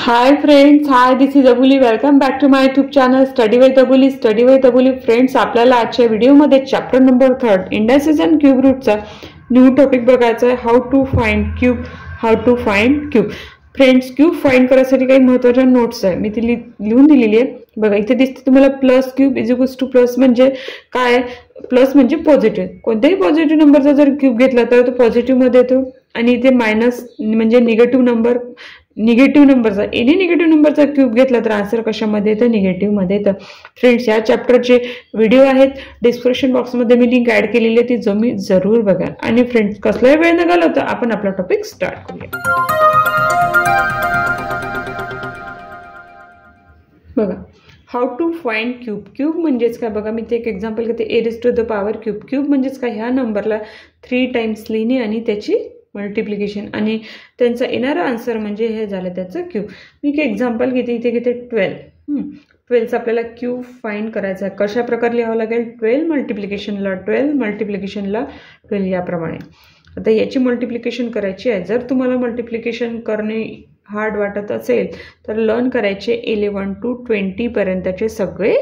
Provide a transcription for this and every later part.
Hi friends, hi, this is Abuli. Welcome back to my YouTube channel Study with Abuli. Study with Abuli friends, आपल्याला आजच्या व्हिडिओमध्ये chapter number 3 indices and cube रूटचा new topic बघायचा आहे. How to find cube. Friends, cube find करण्यासाठी काही महत्त्वाच्या notes आहे, मी ती लिहून दिलेली आहे. बघा इथे दिसते तुम्हाला plus cube is equals two plus म्हणजे काय, प्लस म्हणजे पॉझिटिव्ह. कोणत्याही पॉझिटिव्ह नंबरचा जर क्यूब घेतला तर तो पॉझिटिव्ह मध्ये येतो आणि इथे मायनस म्हणजे निगेटिव्ह नंबरचा एनी निगेटिव्ह नंबरचा क्यूब घेतला तर आन्सर कशामध्ये येतं, निगेटिव्ह मध्ये येतं. फ्रेंड्स, या चॅप्टरचे व्हिडिओ आहेत, डिस्क्रिप्शन बॉक्समध्ये मी लिंक ऍड केलेली आहे, ती जरूर बघा. आणि फ्रेंड्स, कसलाही वेळ न घालवता आपण आपला टॉपिक स्टार्ट करूया. बघा, हाऊ टू फाइंड क्यूब म्हणजेच काय बघा, मी ते एक एक्झाम्पल घेते. A raise to the power cube म्हणजेच काय, ह्या नंबरला 3 टाइम्स लिहिणे आणि त्याची मल्टिप्लिकेशन आणि त्यांचा येणारा आन्सर म्हणजे हे झालं त्याचं क्यूब. मी एक एक्झाम्पल घेते, इथे घेते 12. 12चा आपल्याला क्यूब फाइंड करायचा आहे. कशा प्रकारे लिहावं लागेल, 12 मल्टिप्लिकेशनला 12 याप्रमाणे. आता याची मल्टिप्लिकेशन करायची आहे. जर तुम्हाला मल्टिप्लिकेशन करणे हार्ड वाटत असेल तर लर्न करायचे 11 to 20 पर्यंतचे सगळे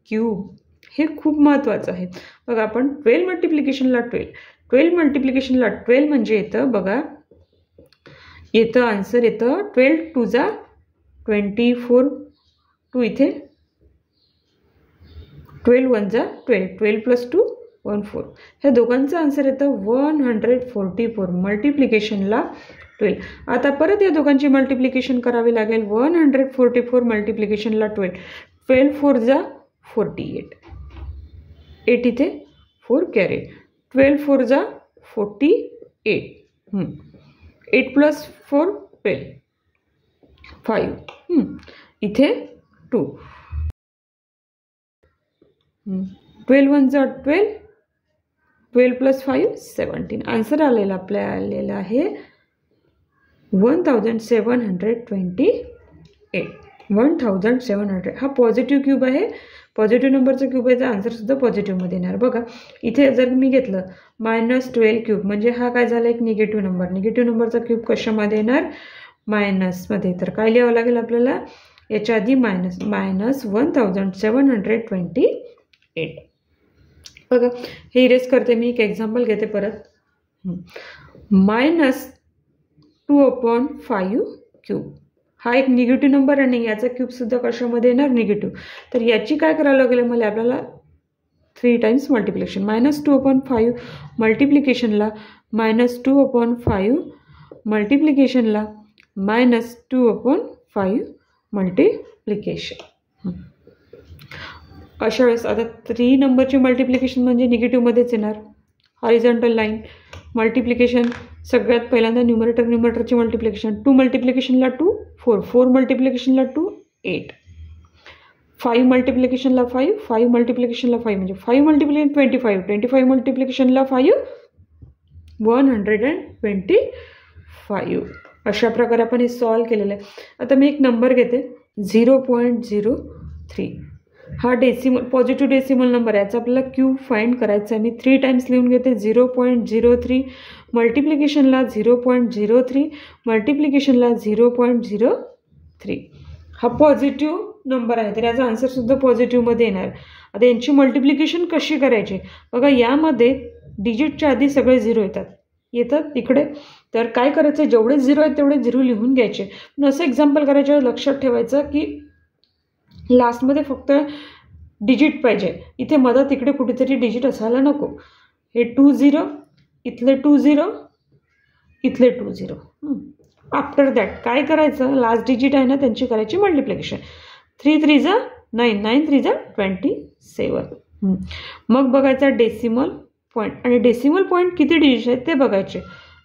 क्यूब. हे खूप महत्त्वाचं आहे. बघा, आपण 12 मल्टिप्लिकेशनला 12 म्हणजे येतं बघा, येतं आन्सर येतं 12 2 जा 24, 2 इथे 12 1 जा 12 प्लस 2 14. ह्या दोघांचं आन्सर येतं 144 मल्टिप्लिकेशनला 12. आता परत या दोघांची मल्टिप्लिकेशन करावी लागेल. 144 मल्टिप्लिकेशनला 12 4 जा 48, 8 इथे 4 कॅरी, 12 4 जा 48, 8 प्लस 4 12 5, इथे 2, 12 1 जा 12 प्लस 5 17. आन्सर आलेला आहे 1728. 1700 हा पॉझिटिव्ह क्यूब आहे, पॉझिटिव्ह नंबरचा क्यूब आहे, आन्सर सुद्धा पॉझिटिव्हमध्ये येणार. बघा इथे जर मी घेतलं -12 क्यूब म्हणजे हा काय झाला, एक निगेटिव्ह नंबर. निगेटिव्ह नंबरचा क्यूब कशामध्ये येणार, मायनसमध्ये. तर काय लिहावं लागेल आपल्याला, याच्या आधी मायनस 1728. बघा हे इरेज करते मी, एक एक्झाम्पल घेते परत. -2/5 क्यूब हा एक निगेटिव्ह नंबर आणि याचा क्यूब सुद्धा कशामध्ये येणार, निगेटिव्ह. तर याची काय करावं लागेल मला, आपल्याला 3 टाइम्स मल्टिप्लिकेशन. -2/5 मल्टिप्लिकेशनला -2/5 मल्टिप्लिकेशनला -2/5 मल्टिप्लिकेशन. अशा वेळेस आता 3 नंबरची मल्टिप्लिकेशन म्हणजे निगेटिव्हमध्येच येणार. हॉरिझॉन्टल लाईन मल्टिप्लिकेशन, सगळ्यात पहिल्यांदा न्यूमरेटरची मल्टिप्लिकेशन. 2 मल्टिप्लिकेशनला 2 4, 4 मल्टिप्लिकेशनला 2 8, 5 मल्टिप्लिकेशनला 5, 5 मल्टिप्लिकेशनला 5 म्हणजे 5 मल्टिप्लिकेशन 25, 25 मल्टिप्लिकेशनला 5 125. अशा प्रकारे आपण हे सॉल्व केलेलं आहे. आता मी एक नंबर घेते 0.03. हा डेसिमल पॉझिटिव्ह डेसिमल नंबर आहे, याचा आपल्याला क्यूब फाइंड करायचा आहे. मी 3 टाइम्स लिहून घेते. 0.03 मल्टिप्लिकेशनला 0.03 मल्टिप्लिकेशनला 0.03. हा पॉझिटिव्ह नंबर आहे तर याचा आन्सर सुद्धा पॉझिटिव्हमध्ये येणार. आता यांची मल्टिप्लिकेशन कशी करायची बघा, यामध्ये डिजिटच्या आधी सगळे 0 येतात इकडे. तर काय करायचं, जेवढे 0 आहेत तेवढे 0 लिहून घ्यायचे. पण असं एक्झाम्पल करायचं, लक्षात ठेवायचं की लास्टमध्ये फक्त डिजिट पाहिजे, इथे मधात इकडे कुठेतरी डिजिट असायला नको. हे 2 0, इथले 2 0, इथले 2 0. आफ्टर दॅट काय करायचं, लास्ट डिजिट आहे ना त्यांची करायची मल्टिप्लिकेशन. 3 3 जा 9, 9 3 जा 27. मग बघायचा डेसिमल पॉईंट आणि डेसिमल पॉईंट किती डिजिट आहेत ते बघायचे.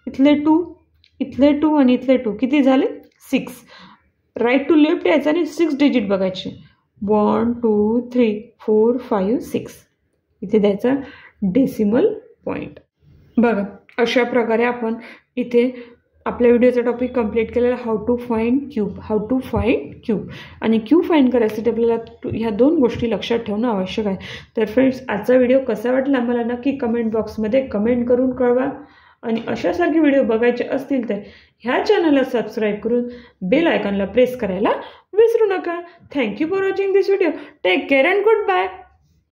इथले 2, इथले 2 आणि इथले 2 किती झाले, 6. राईट टू लेफ्ट यायचं आणि 6 डिजिट बघायचे. 1 2 3 4 5 6 इथे द्यायचा डेसिमल पॉईंट. बघा अशा प्रकारे आपण इथे आपल्या व्हिडिओचा टॉपिक कंप्लीट केलेला, हाऊ टू फाइंड क्यूब. आणि क्यूब फाइंड करायसाठी आपल्याला ह्या 2 गोष्टी लक्षात ठेवणं आवश्यक आहे. तर फ्रेंड्स, आजचा व्हिडिओ कसा वाटला मला नक्की कमेंट बॉक्समध्ये कमेंट करून कळवा. आणि अशासारखे व्हिडिओ बघायचे असतील तर ह्या चॅनलला सबस्क्राईब करून बेल आयकॉनला प्रेस करायला विसरू नका. Thank you for watching this video. Take care and good bye.